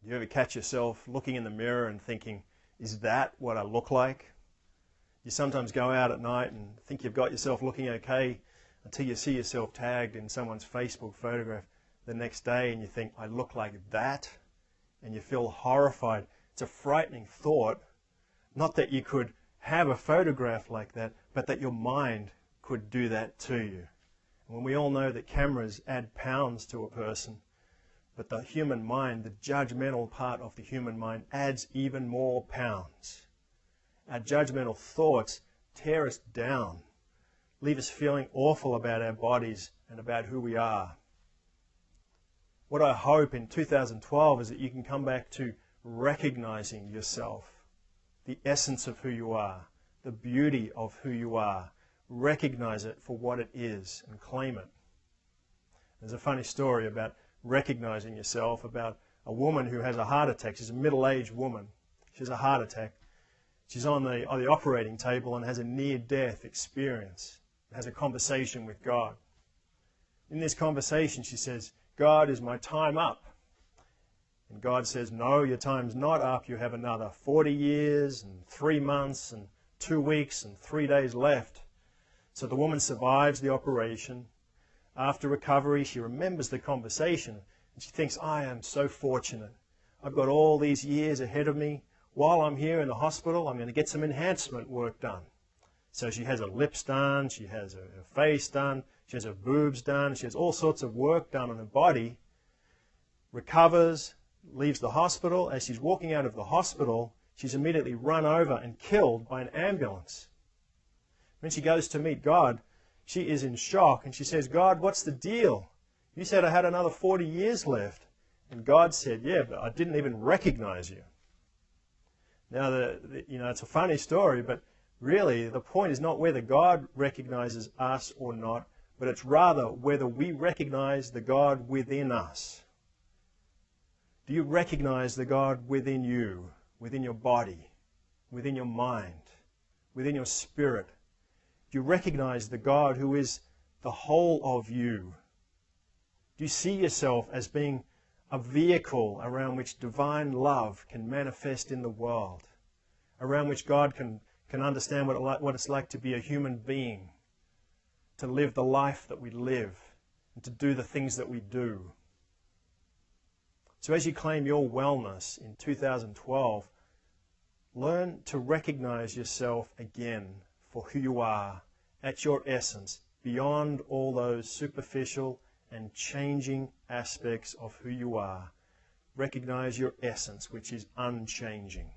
You ever catch yourself looking in the mirror and thinking, is that what I look like? You sometimes go out at night and think you've got yourself looking okay until you see yourself tagged in someone's Facebook photograph the next day and you think, I look like that? And you feel horrified. It's a frightening thought. Not that you could have a photograph like that, but that your mind could do that to you. And when we all know that cameras add pounds to a person, but the human mind, the judgmental part of the human mind, adds even more pounds. Our judgmental thoughts tear us down, leave us feeling awful about our bodies and about who we are. What I hope in 2012 is that you can come back to recognizing yourself, the essence of who you are, the beauty of who you are. Recognize it for what it is and claim it. There's a funny story about recognizing yourself, about a woman who has a heart attack. She's a middle-aged woman. She has a heart attack. She's on the operating table and has a near-death experience, has a conversation with God. In this conversation, she says, God, is my time up? And God says, no, your time's not up. You have another 40 years and 3 months and 2 weeks and 3 days left. So the woman survives the operation. After recovery, she remembers the conversation and she thinks, I am so fortunate. I've got all these years ahead of me. While I'm here in the hospital, I'm going to get some enhancement work done. So she has her lips done, she has her face done, she has her boobs done, she has all sorts of work done on her body, recovers, leaves the hospital. As she's walking out of the hospital, she's immediately run over and killed by an ambulance. When she goes to meet God, she is in shock and she says, God, what's the deal? You said I had another 40 years left. And God said, yeah, but I didn't even recognize you. Now, it's a funny story, but really the point is not whether God recognizes us or not, but it's rather whether we recognize the God within us. Do you recognize the God within you, within your body, within your mind, within your spirit? Do you recognize the God who is the whole of you? Do you see yourself as being a vehicle around which divine love can manifest in the world, around which God can understand what it's like to be a human being, to live the life that we live, and to do the things that we do? So as you claim your wellness in 2012, learn to recognize yourself again for who you are, at your essence, beyond all those superficial and changing aspects of who you are. Recognize your essence, which is unchanging.